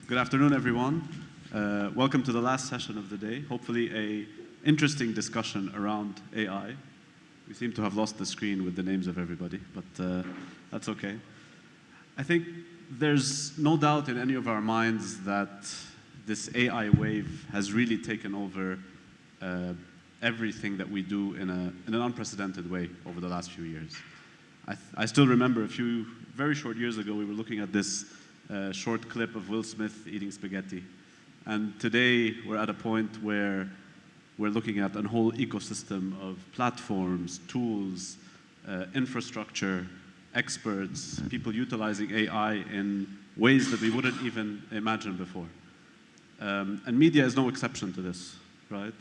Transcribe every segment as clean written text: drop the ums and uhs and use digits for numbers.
Good afternoon, everyone. Welcome to the last session of the day. Hopefully an interesting discussion around AI. We seem to have lost the screen with the names of everybody, but that's okay. I think there's no doubt in any of our minds that this AI wave has really taken over everything that we do in an unprecedented way over the last few years. I still remember a few very short years ago, we were looking at this short clip of Will Smith eating spaghetti. And today, we're at a point where we're looking at a whole ecosystem of platforms, tools, infrastructure, experts, people utilizing AI in ways that we wouldn't even imagine before. And media is no exception to this, right?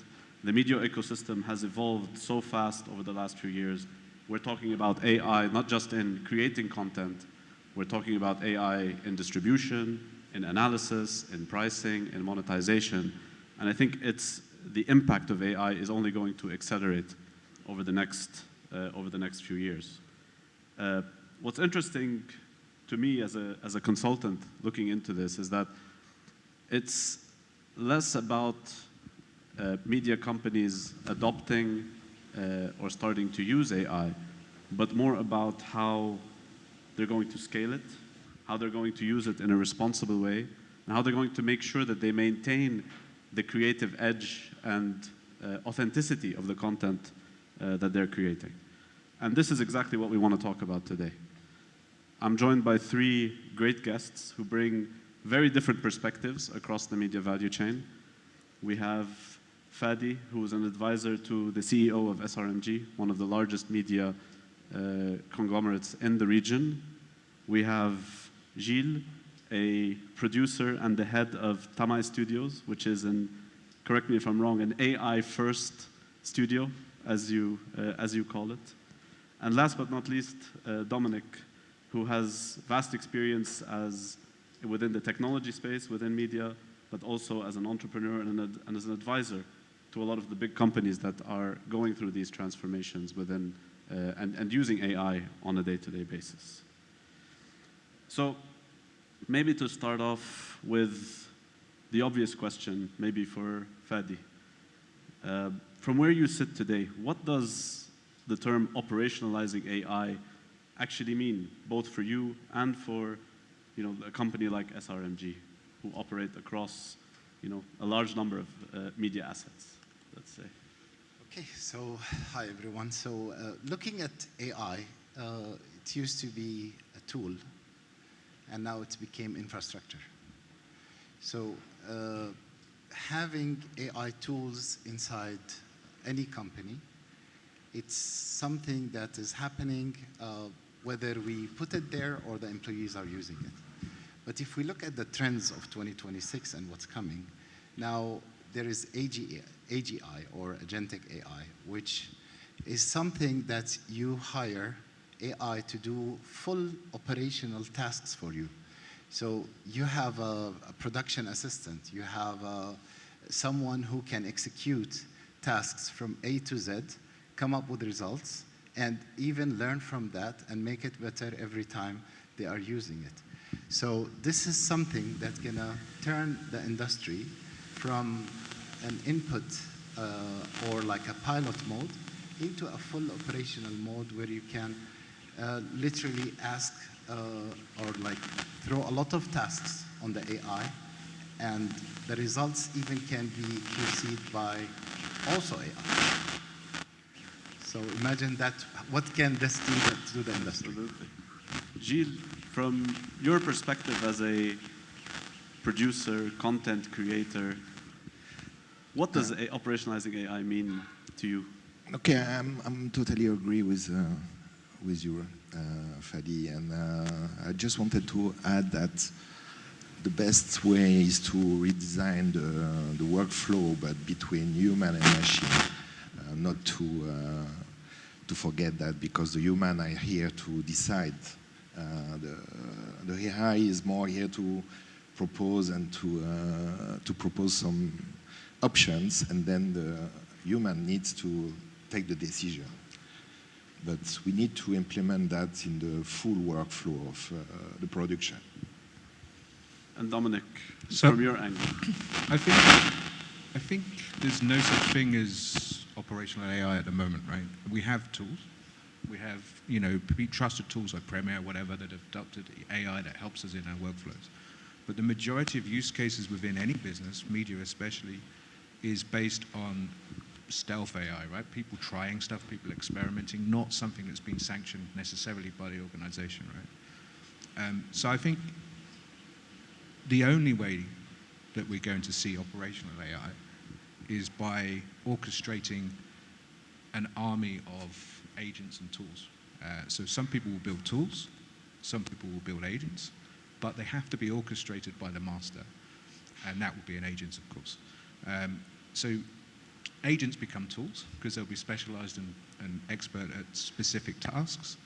The media ecosystem has evolved so fast over the last few years. We're talking about AI not just in creating content, we're talking about AI in distribution, in analysis, in pricing, in monetization. And I think the impact of AI is only going to accelerate over the next few years. What's interesting to me as a consultant looking into this is that it's less about media companies adopting or starting to use AI, but more about how they're going to scale it, how they're going to use it in a responsible way, and how they're going to make sure that they maintain the creative edge and authenticity of the content that they're creating. And this is exactly what we want to talk about today. I'm joined by three great guests who bring very different perspectives across the media value chain. We have Fadi, who is an advisor to the CEO of SRMG, one of the largest media conglomerates in the region. We have Gilles, a producer and the head of Tamai Studios, which is correct me if I'm wrong, an AI-first studio, as you call it. And last but not least, Dominic, who has vast experience within the technology space, within media, but also as an entrepreneur and as an advisor to a lot of the big companies that are going through these transformations within and using AI on a day-to-day basis. So maybe to start off with the obvious question, maybe for Fadi. From where you sit today, what does the term operationalizing AI actually mean, both for you and for a company like SRMG, who operate across a large number of media assets, let's say? Okay, so hi everyone. So looking at AI, it used to be a tool, and now it became infrastructure. So having AI tools inside any company, it's something that is happening whether we put it there or the employees are using it. But if we look at the trends of 2026 and what's coming, now there is AGI or agentic AI, which is something that you hire AI to do full operational tasks for you. So you have a production assistant, you have someone who can execute tasks from A to Z, come up with results, and even learn from that and make it better every time they are using it. So this is something that's gonna turn the industry from an input or like a pilot mode into a full operational mode where you can literally ask or like throw a lot of tasks on the AI, and the results even can be QC'd by also AI. So imagine that, what can this do to the industry? Absolutely. Gilles, from your perspective as a producer, content creator, what does operationalizing AI mean to you? Okay, I'm totally agree with you, Fadi, and I just wanted to add that the best way is to redesign the workflow, but between human and machine, not to forget that, because the human are here to decide. The AI is more here to propose and to propose some options, and then the human needs to take the decision. But we need to implement that in the full workflow of the production. And Dominic, So- from your angle. I think there's no such thing as operational AI at the moment, right? We have tools. We have, trusted tools like Premiere, whatever, that have adopted AI that helps us in our workflows. But the majority of use cases within any business, media especially, is based on stealth AI, right? People trying stuff, people experimenting, not something that's been sanctioned necessarily by the organization, right? So I think the only way that we're going to see operational AI is by orchestrating an army of agents and tools. So some people will build tools, some people will build agents, but they have to be orchestrated by the master, and that will be an agent, of course. So agents become tools because they'll be specialized and expert at specific tasks,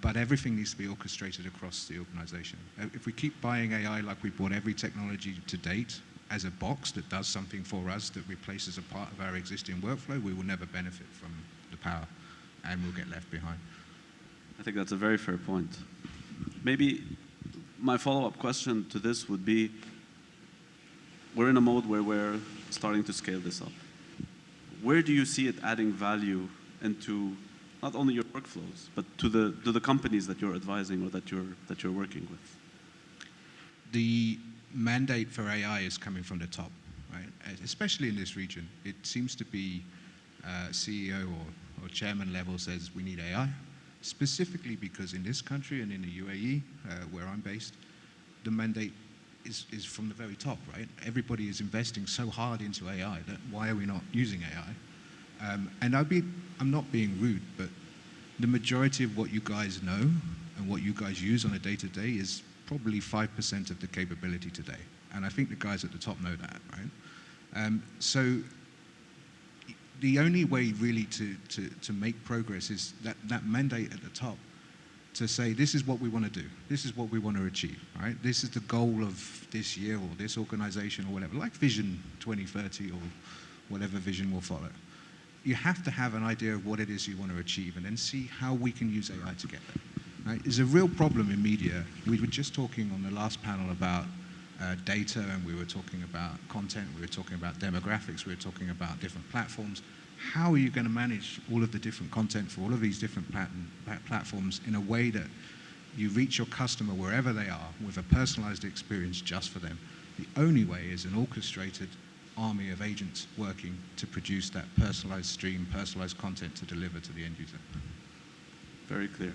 but everything needs to be orchestrated across the organization. If we keep buying AI like we bought every technology to date as a box that does something for us that replaces a part of our existing workflow, we will never benefit from the power, and we'll get left behind. I think that's a very fair point. Maybe my follow-up question to this would be, we're in a mode where we're starting to scale this up. Where do you see it adding value into not only your workflows, but to the companies that you're advising or that you're working with? The mandate for AI is coming from the top, right? Especially in this region. It seems to be CEO or chairman level says we need AI, specifically because in this country and in the UAE, where I'm based, the mandate is from the very top, right? Everybody is investing so hard into AI that why are we not using AI? And I'm not being rude, but the majority of what you guys know and what you guys use on a day-to-day is probably 5% of the capability today. And I think the guys at the top know that, right? So the only way really to make progress is that mandate at the top to say, this is what we want to do. This is what we want to achieve, right? This is the goal of this year or this organization or whatever, like Vision 2030 or whatever vision will follow. You have to have an idea of what it is you want to achieve and then see how we can use AI to get there, right? There's a real problem in media. We were just talking on the last panel about data, and we were talking about content, we were talking about demographics, we were talking about different platforms. How are you going to manage all of the different content for all of these different platforms in a way that you reach your customer wherever they are with a personalized experience just for them? The only way is an orchestrated army of agents working to produce that personalized stream, personalized content to deliver to the end user. Very clear.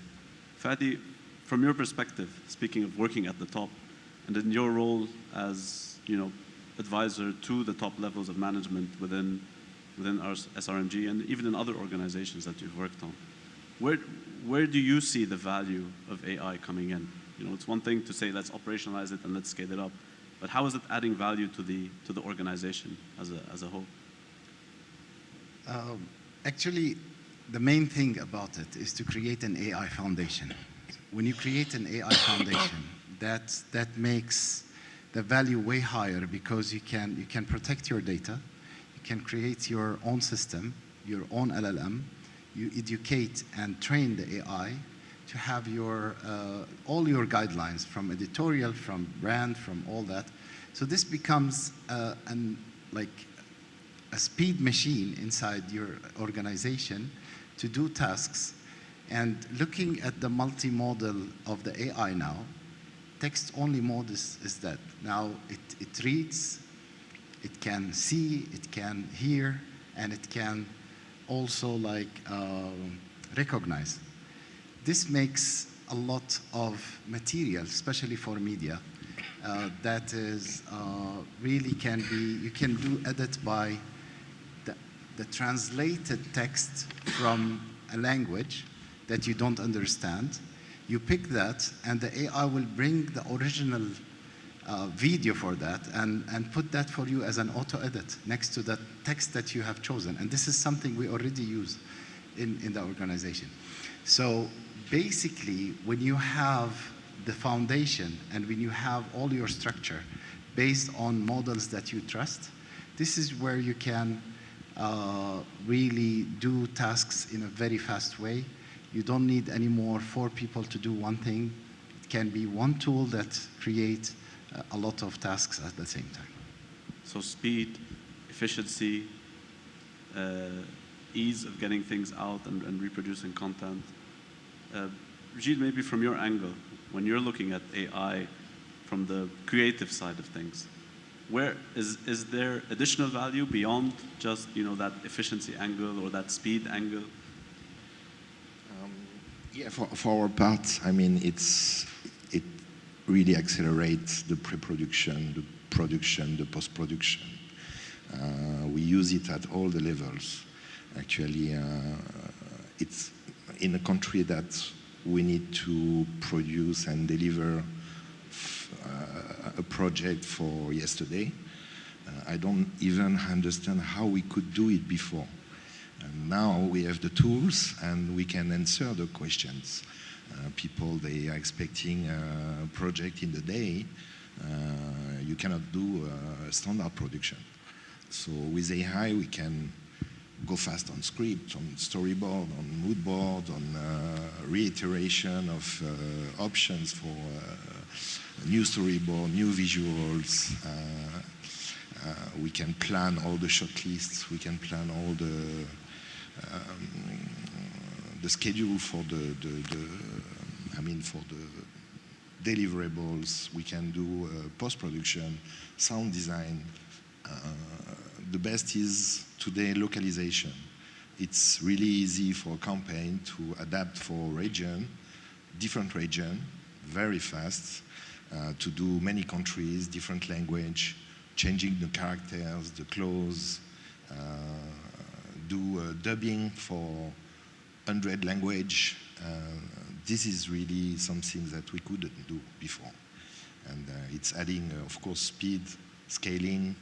Fadi, from your perspective, speaking of working at the top, and in your role as advisor to the top levels of management within our SRMG and even in other organizations that you've worked on, where do you see the value of AI coming in? It's one thing to say let's operationalize it and let's scale it up, but how is it adding value to the organization as a whole? Actually, the main thing about it is to create an AI foundation. When you create an AI foundation, that makes the value way higher because you can protect your data, you can create your own system, your own LLM, you educate and train the AI to have all your guidelines from editorial, from brand, from all that. So this becomes like a speed machine inside your organization to do tasks. And looking at the multimodal of the AI now, text-only mode is that. Now it reads, it can see, it can hear, and it can also recognize. This makes a lot of material, especially for media, that is really you can do edit by the translated text from a language that you don't understand. You pick that, and the AI will bring the original video for that and put that for you as an auto-edit next to the text that you have chosen. And this is something we already use in the organization. So basically, when you have the foundation and when you have all your structure based on models that you trust, this is where you can really do tasks in a very fast way. You don't need anymore 4 people to do one thing. It can be one tool that creates a lot of tasks at the same time. So speed, efficiency, ease of getting things out and reproducing content. Rajid, maybe from your angle, when you're looking at AI from the creative side of things, where is there additional value beyond just that efficiency angle or that speed angle? Yeah, for our part, I mean, it really accelerates the pre-production, the production, the post-production. We use it at all the levels. Actually, it's in a country that we need to produce and deliver a project for yesterday. I don't even understand how we could do it before. And now we have the tools and we can answer the questions. People, they are expecting a project in the day. You cannot do a standard production. So with AI, we can go fast on script, on storyboard, on mood board, on reiteration of options for new storyboard, new visuals. We can plan all the shot lists. We can plan all the schedule for for the deliverables. We can do post-production, sound design. The best is today localization. It's really easy for a campaign to adapt for region, different region, very fast, to do many countries, different language, changing the characters, the clothes, do dubbing for 100 language. This is really something that we couldn't do before. And it's adding, of course, speed, scaling.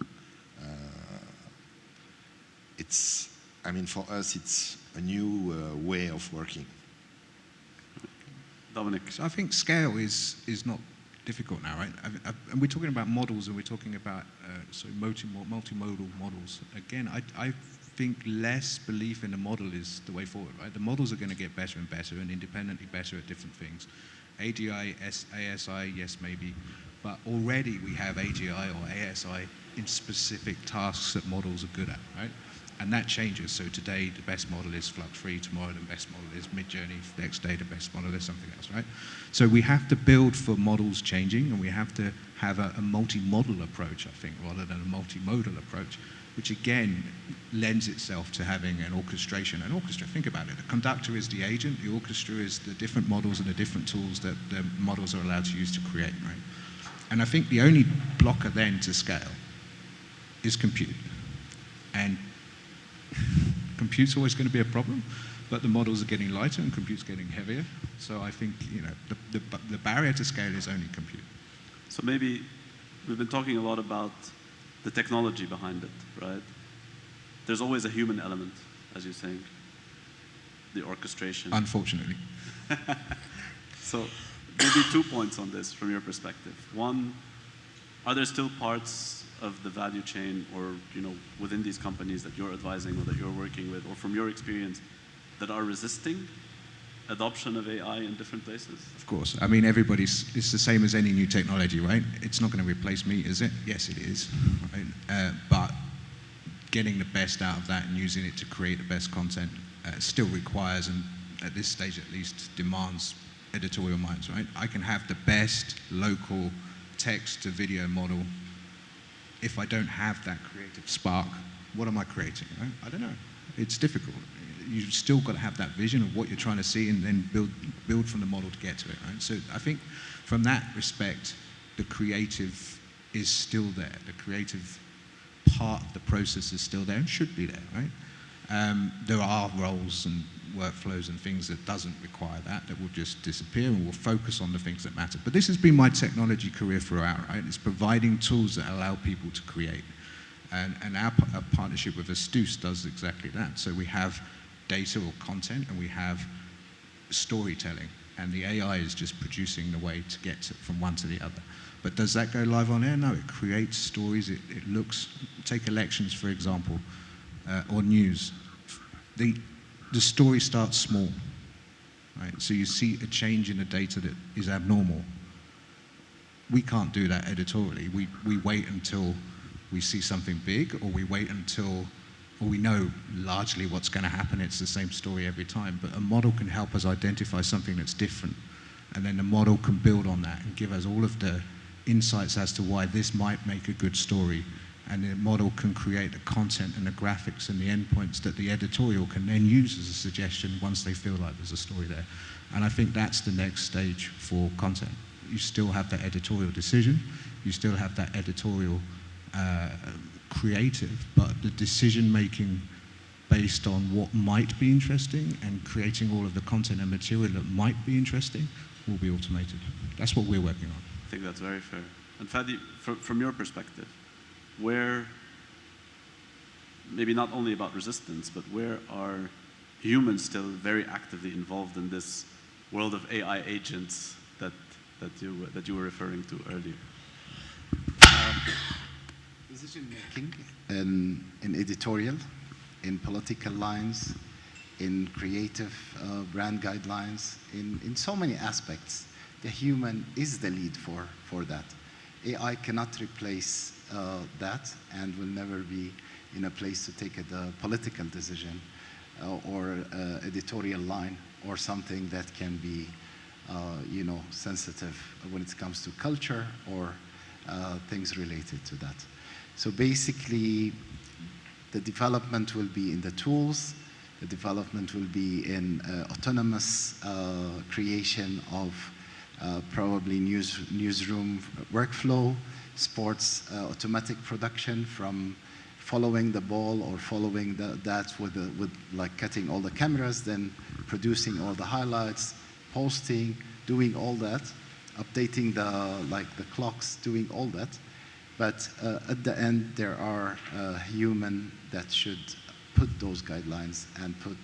For us, it's a new way of working. Dominic. So I think scale is not difficult now, right? And we're talking about models, and we're talking about multimodal models. Again, I think less belief in the model is the way forward, right? The models are going to get better and better and independently better at different things. AGI, ASI, yes, maybe. But already we have AGI or ASI in specific tasks that models are good at, right? And that changes. So today, the best model is Flux3. Tomorrow, the best model is Midjourney. Next day, the best model is something else, right? So we have to build for models changing, and we have to have a multi-model approach, I think, rather than a multimodal approach, which again lends itself to having an orchestration. An orchestra, think about it. The conductor is the agent. The orchestra is the different models and the different tools that the models are allowed to use to create, right? And I think the only blocker then to scale is compute. And compute's always going to be a problem, but the models are getting lighter and compute's getting heavier. So I think the barrier to scale is only compute. So maybe we've been talking a lot about the technology behind it, right? There's always a human element, as you're saying, the orchestration. Unfortunately. So maybe 2 points on this from your perspective. One, are there still parts of the value chain or within these companies that you're advising or that you're working with, or from your experience, that are resisting adoption of AI in different places? Of course. I mean, it's the same as any new technology, right? It's not going to replace me, is it? Yes, it is. Right? But getting the best out of that and using it to create the best content still requires, and at this stage at least, demands editorial minds, right? I can have the best local text to video model. If I don't have that creative spark, what am I creating, right? I don't know. It's difficult. You've still got to have that vision of what you're trying to see and then build from the model to get to it, right? So I think from that respect, the creative is still there. The creative part of the process is still there and should be there, right? There are roles and workflows and things that doesn't require that will just disappear, and we'll focus on the things that matter. But this has been my technology career throughout, right? It's providing tools that allow people to create. And our partnership with Astute does exactly that. So we have data or content, and we have storytelling, and the AI is just producing the way to get from one to the other. But does that go live on air? No, it creates stories. It looks, take elections, for example, or news. The story starts small, right? So you see a change in the data that is abnormal. we can't do that editorially. We wait until we see something big, or we wait until, or we know largely what's going to happen. It's the same story every time. But a model can help us identify something that's different. And then the model can build on that and give us all of the insights as to why this might make a good story. And the model can create the content and the graphics and the endpoints that the editorial can then use as a suggestion once they feel like there's a story there. And I think that's the next stage for content. You still have that editorial decision, you still have that editorial creative, but the decision making based on what might be interesting and creating all of the content and material that might be interesting will be automated. That's what we're working on. I think that's very fair. And Fadi, from your perspective, where, maybe not only about resistance, but where are humans still very actively involved in this world of AI agents that you were referring to earlier? Decision making in editorial, in political lines, in creative brand guidelines, in so many aspects, the human is the lead for that. AI cannot replace that, and will never be in a place to take a political decision or editorial line or something that can be sensitive when it comes to culture or things related to that. So basically, the development will be in the tools, the development will be in autonomous creation of probably newsroom workflow, sports automatic production from following the ball or following that with like cutting all the cameras, then producing all the highlights, posting, doing all that, updating the clocks, doing all that. But at the end, there are human that should put those guidelines and put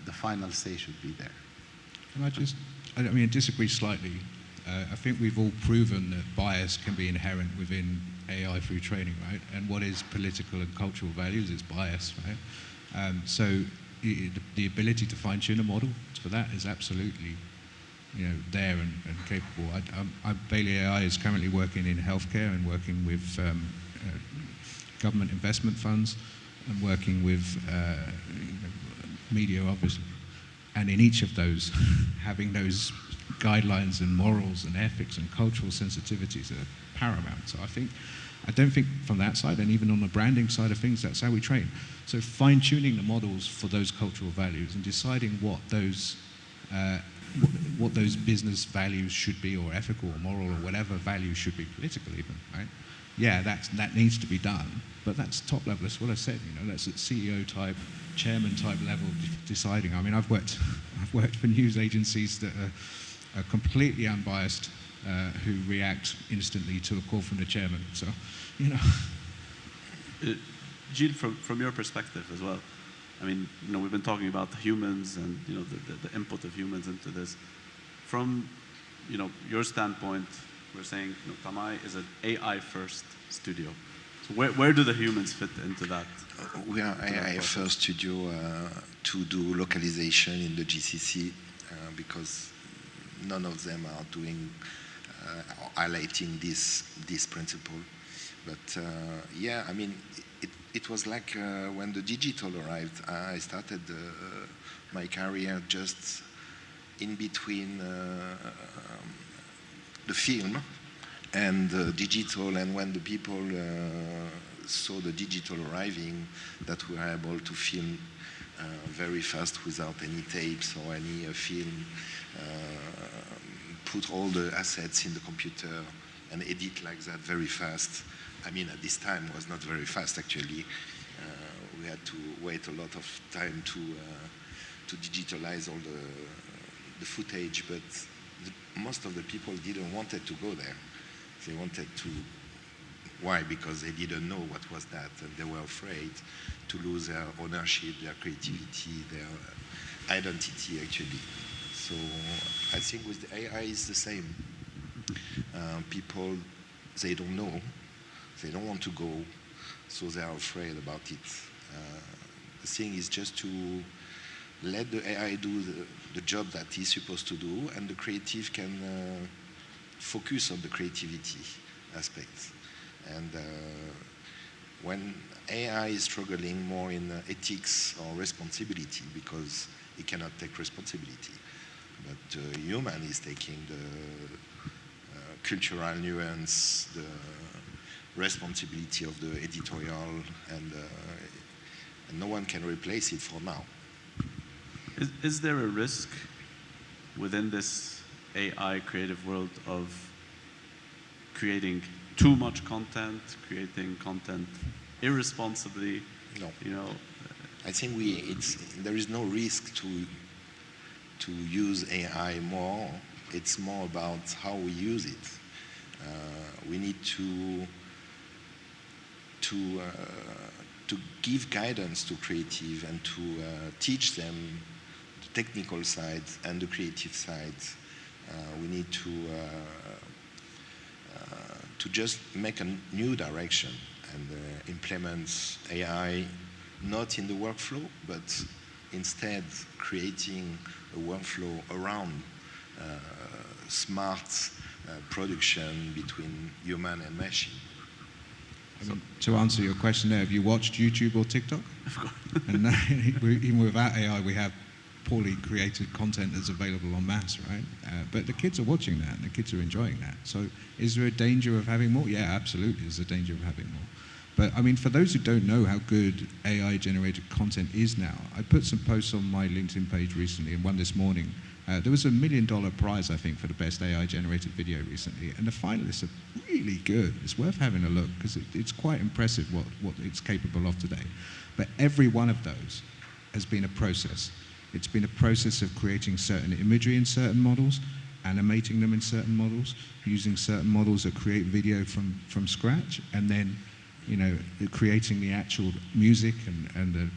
the final say should be there. Can I disagree slightly. I think we've all proven that bias can be inherent within AI through training, right? And what is political and cultural values is bias, right? So the ability to fine-tune a model for that is absolutely there and capable. Bailey AI is currently working in healthcare and working with government investment funds and working with media, obviously. And in each of those, having those guidelines and morals and ethics and cultural sensitivities are paramount. So I don't think from that side, and even on the branding side of things, that's how we train. So fine-tuning the models for those cultural values and deciding what those business values should be, or ethical or moral or whatever values should be, political even, right? Yeah, that needs to be done, but that's top level. That's what I said. That's at CEO type, chairman type level deciding. I mean, I've worked for news agencies that are completely unbiased, who react instantly to a call from the chairman. So, Gilles, from your perspective as well, I mean, we've been talking about the humans and the input of humans into this. From your standpoint, we're saying Tamai is an AI-first studio. So where do the humans fit into that? We are AI-first studio to do localization in the GCC because none of them are doing highlighting this principle. But yeah, I mean, it was like when the digital arrived. I started my career just in between the film and digital, and when the people saw the digital arriving, that we were able to film very fast without any tapes or any film, put all the assets in the computer and edit like that very fast. I mean, at this time it was not very fast actually. We had to wait a lot of time to digitalize all the footage, but most of the people didn't want to go there. They wanted to. Why? Because they didn't know what was that, and they were afraid to lose their ownership, their creativity, their identity, actually. So I think with the AI it's the same. People, they don't know, they don't want to go, so they are afraid about it. The thing is just to let the AI do the job that he's supposed to do, and the creative can focus on the creativity aspect. And when AI is struggling more in ethics or responsibility because it cannot take responsibility, but human is taking the cultural nuance, the responsibility of the editorial, and no one can replace it for now. Is there a risk within this AI creative world of creating too much content, creating content irresponsibly? No. You know, I think there is no risk to use AI more. It's more about how we use it. We need to give guidance to creative and to teach them the technical side and the creative side. We need to just make a new direction and implement AI not in the workflow, but instead creating a workflow around smart production between human and machine. I mean, to answer your question there, have you watched YouTube or TikTok? Of course. And even without AI, we have poorly created content that's available en masse, right? But the kids are watching that, and the kids are enjoying that. So is there a danger of having more? Yeah, absolutely, there's a danger of having more. But I mean, for those who don't know how good AI-generated content is now, I put some posts on my LinkedIn page recently, and one this morning. There was a $1 million prize, I think, for the best AI-generated video recently, and the finalists are really good. It's worth having a look, because it's quite impressive what it's capable of today. But every one of those has been a process. It's been a process of creating certain imagery in certain models, animating them in certain models, using certain models that create video from scratch, and then creating the actual music and the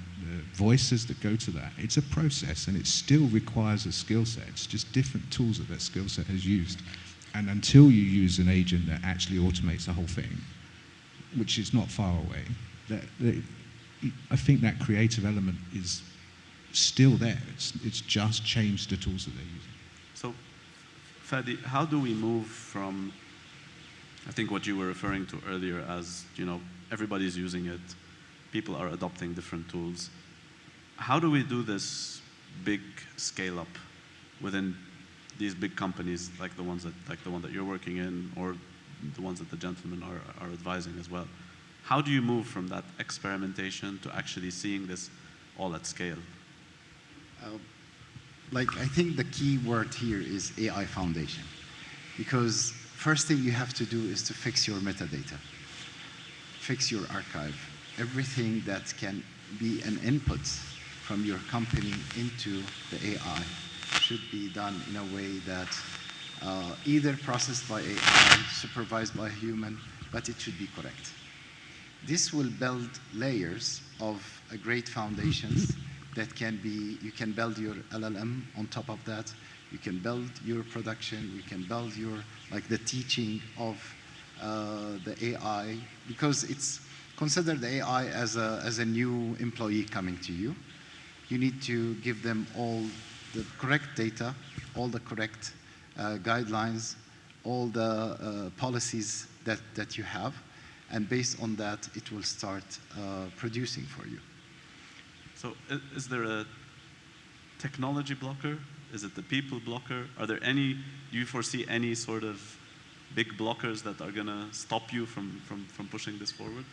voices that go to that. It's a process, and it still requires a skill set. It's just different tools that skill set has used. And until you use an agent that actually automates the whole thing, which is not far away, I think that creative element is still there. It's just changed the tools that they're using. So, Fadi, how do we move from, I think what you were referring to earlier as, everybody's using it, people are adopting different tools. How do we do this big scale up within these big companies like the one that you're working in, or the ones that the gentlemen are advising as well? How do you move from that experimentation to actually seeing this all at scale? I think the key word here is AI foundation, because first thing you have to do is to fix your metadata, fix your archive. Everything that can be an input from your company into the AI should be done in a way that either processed by AI, supervised by a human, but it should be correct. This will build layers of great foundations that you can build your LLM on top of that. You can build your production. You can build the teaching of the AI, because consider the AI as a new employee coming to you. You need to give them all the correct data, all the correct guidelines, all the policies that you have, and based on that, it will start producing for you. So is there a technology blocker? Is it the people blocker? Do you foresee any sort of big blockers that are going to stop you from pushing this forward?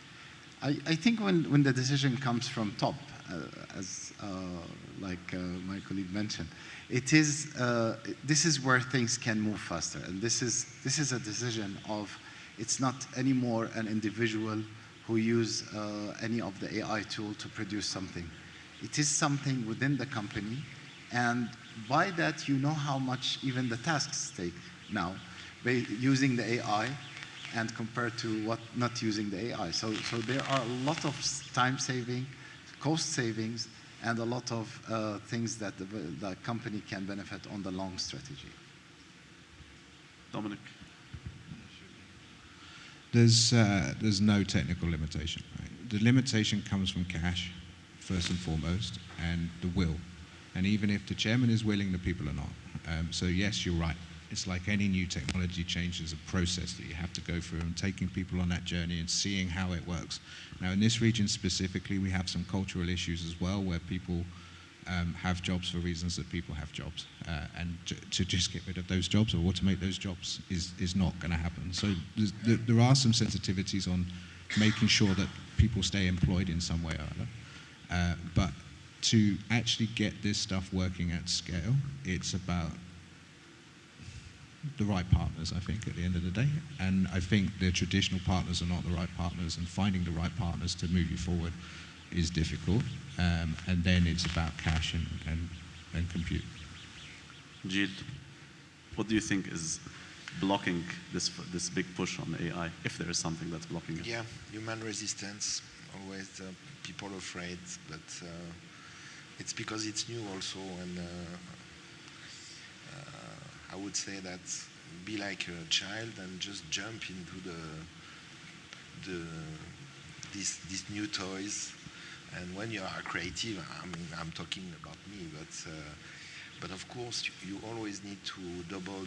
I think when the decision comes from top, as my colleague mentioned, this is where things can move faster, and this is a decision of, it's not anymore an individual who use any of the AI tool to produce something. It is something within the company, and by that you know how much even the tasks take now using the AI, and compared to what not using the AI. So there are a lot of time saving, cost savings, and a lot of things that the company can benefit on the long strategy. Dominic? There's no technical limitation, right? The limitation comes from cash, first and foremost, and the will. And even if the chairman is willing, the people are not. So yes, you're right. it's like any new technology change, there's a process that you have to go through, and taking people on that journey and seeing how it works. Now, in this region specifically, we have some cultural issues as well, where people have jobs for reasons that people have jobs. And to just get rid of those jobs or automate those jobs is not going to happen. So there are some sensitivities on making sure that people stay employed in some way or other. But to actually get this stuff working at scale, it's about the right partners, I think, at the end of the day. And I think the traditional partners are not the right partners, and finding the right partners to move you forward is difficult. And then it's about cash and compute. Jeet, what do you think is blocking this big push on AI, if there is something that's blocking it? Yeah, human resistance, always people afraid, but it's because it's new also, and I would say that be like a child and just jump into these new toys. And when you are creative, I mean, I'm talking about me, but of course you always need to double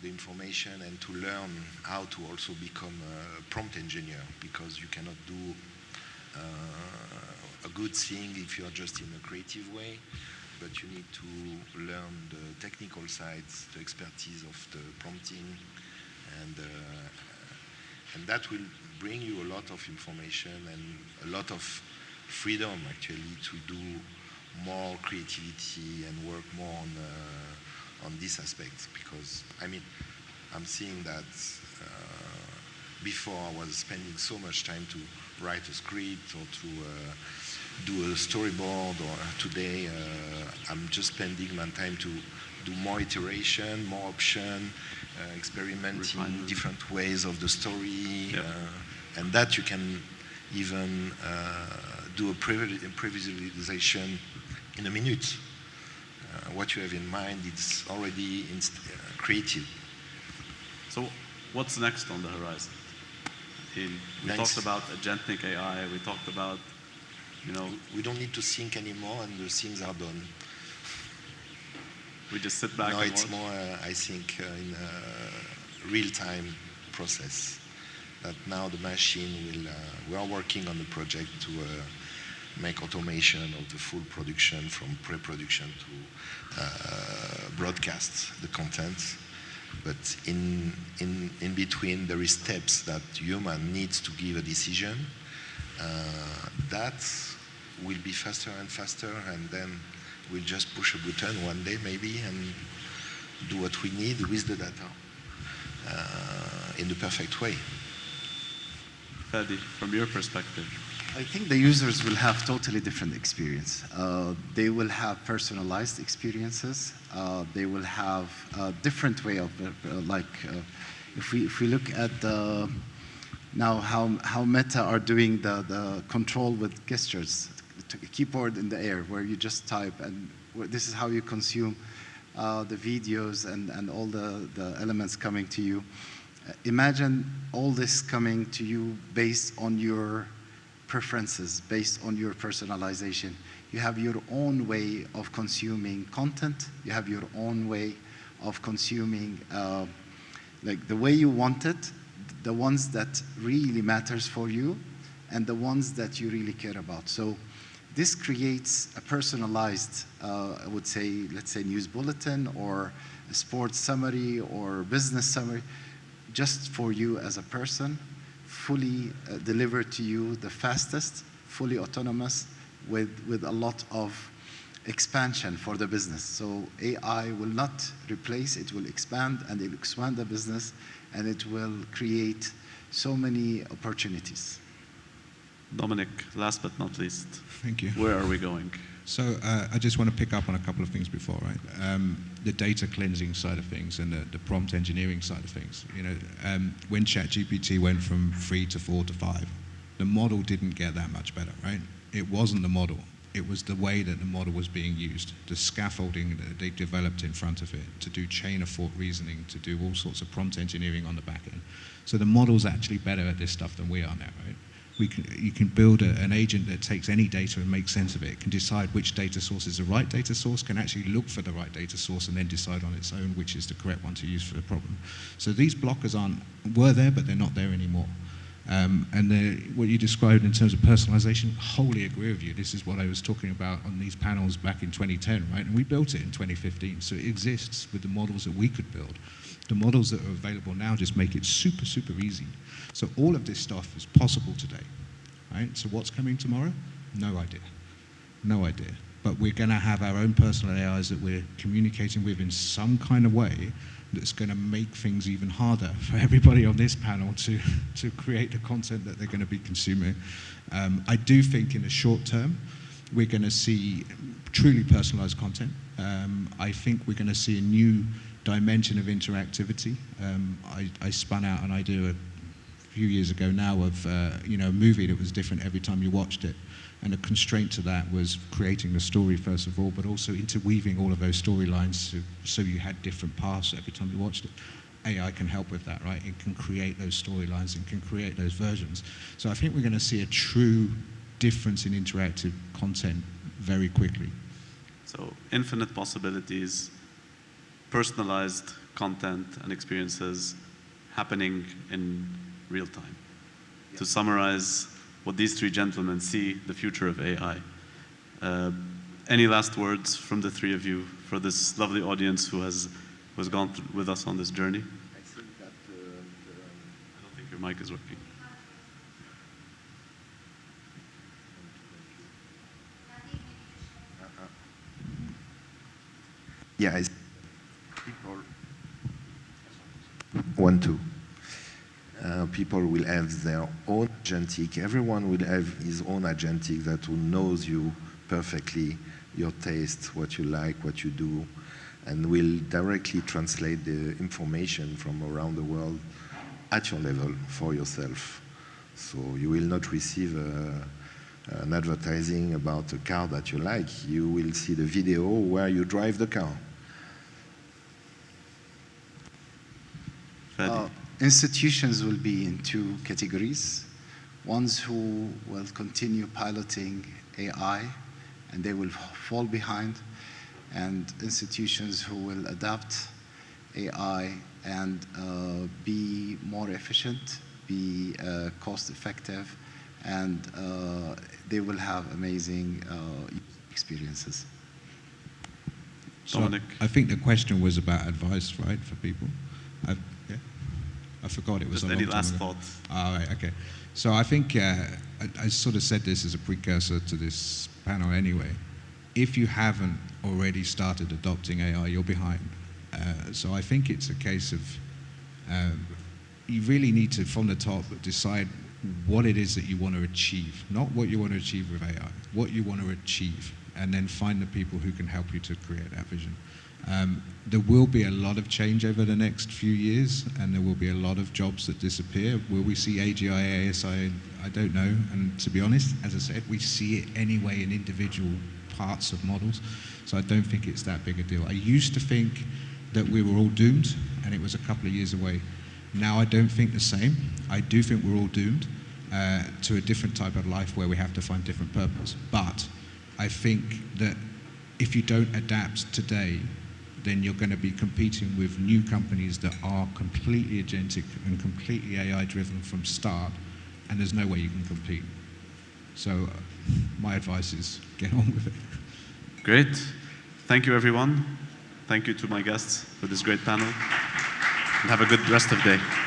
the information and to learn how to also become a prompt engineer, because you cannot do a good thing if you are just in a creative way, but you need to learn the technical sides, the expertise of the prompting, and that will bring you a lot of information and a lot of freedom actually to do more creativity and work more on these aspects. Because I mean, I'm seeing that before I was spending so much time to write a script or to do a storyboard, or today I'm just spending my time to do more iteration, more option, experimenting different ways of the story, Yep. And that you can even do a previsualization in a minute. What you have in mind, it's already creative. So what's next on the horizon? We Next. talked about agentic AI, we talked about, We don't need to think anymore, and the things are done. we just sit back No, and it's watch. more, I think, in a real-time process. That now the machine will. We are working on the project to make automation of the full production, from pre-production to broadcast the content. But in between, there is steps that human needs to give a decision. That will be faster and faster, and then we'll just push a button one day maybe and do what we need with the data in the perfect way. Fadi, from your perspective, I think the users will have totally different experience. They will have personalized experiences. They will have a different way of, if we look at now how Meta are doing the control with gestures, the keyboard in the air, where you just type, and this is how you consume the videos and all the elements coming to you. Imagine all this coming to you based on your preferences, based on your personalization. You have your own way of consuming content. You have your own way of consuming, like the way you want it, the ones that really matters for you, and the ones that you really care about. So this creates a personalized, I would say, let's say news bulletin or a sports summary or business summary, just for you as a person, fully delivered to you the fastest, fully autonomous, with a lot of expansion for the business. So AI will not replace, it will expand, and it will expand the business, and it will create so many opportunities. Dominic, last but not least, Thank you. where are we going? So I just want to pick up on a couple of things before, right? The data cleansing side of things and the prompt engineering side of things. When ChatGPT went from 3 to 4 to 5, the model didn't get that much better, right? It wasn't the model. It was the way that the model was being used, the scaffolding that they developed in front of it to do chain of thought reasoning, to do all sorts of prompt engineering on the back end. So the model's actually better at this stuff than we are now, right? You can build an agent that takes any data and makes sense of it. It can decide which data source is the right data source, can actually look for the right data source and then decide on its own which is the correct one to use for the problem. So these blockers were there, but they're not there anymore. What you described in terms of personalization, wholly agree with you. This is what I was talking about on these panels back in 2010, right? And we built it in 2015, so it exists with the models that we could build. The models that are available now just make it super, super easy. So all of this stuff is possible today, right? So what's coming tomorrow? No idea. No idea. But we're going to have our own personal AIs that we're communicating with in some kind of way that's going to make things even harder for everybody on this panel to create the content that they're going to be consuming. I do think in the short term, we're going to see truly personalized content. I think we're going to see a new dimension of interactivity. I spun out an idea a few years ago now of a movie that was different every time you watched it. And the constraint to that was creating the story first of all, but also interweaving all of those storylines so you had different paths every time you watched it. AI can help with that, right? It can create those storylines and can create those versions. So I think we're going to see a true difference in interactive content very quickly. So infinite possibilities, personalized content and experiences happening in real time. Yeah. To summarize what these three gentlemen see the future of AI. Any last words from the three of you for this lovely audience who has gone with us on this journey? I think that I don't think your mic is working. yeah, people 1, 2. People will have their own agentic. Everyone will have his own agentic that knows you perfectly, your taste, what you like, what you do, and will directly translate the information from around the world at your level for yourself. So you will not receive an advertising about a car that you like. You will see the video where you drive the car. Institutions will be in two categories. Ones who will continue piloting AI and they will fall behind, and institutions who will adapt AI and be more efficient, be cost effective, and they will have amazing experiences. So Dominic. I think the question was about advice, right, for people? I forgot it was Just a long any time last ago. thoughts? All right, okay. So I think I sort of said this as a precursor to this panel anyway. If you haven't already started adopting AI, you're behind. So I think it's a case of you really need to, from the top, decide what it is that you want to achieve, not what you want to achieve with AI, what you want to achieve, and then find the people who can help you to create that vision. There will be a lot of change over the next few years, and there will be a lot of jobs that disappear. Will we see AGI, ASI? I don't know. And to be honest, as I said, we see it anyway in individual parts of models. So I don't think it's that big a deal. I used to think that we were all doomed, and it was a couple of years away. Now I don't think the same. I do think we're all doomed to a different type of life where we have to find different purpose. But I think that if you don't adapt today, then you're going to be competing with new companies that are completely agentic and completely AI-driven from start, and there's no way you can compete. So my advice is get on with it. Great. Thank you, everyone. Thank you to my guests for this great panel. And have a good rest of the day.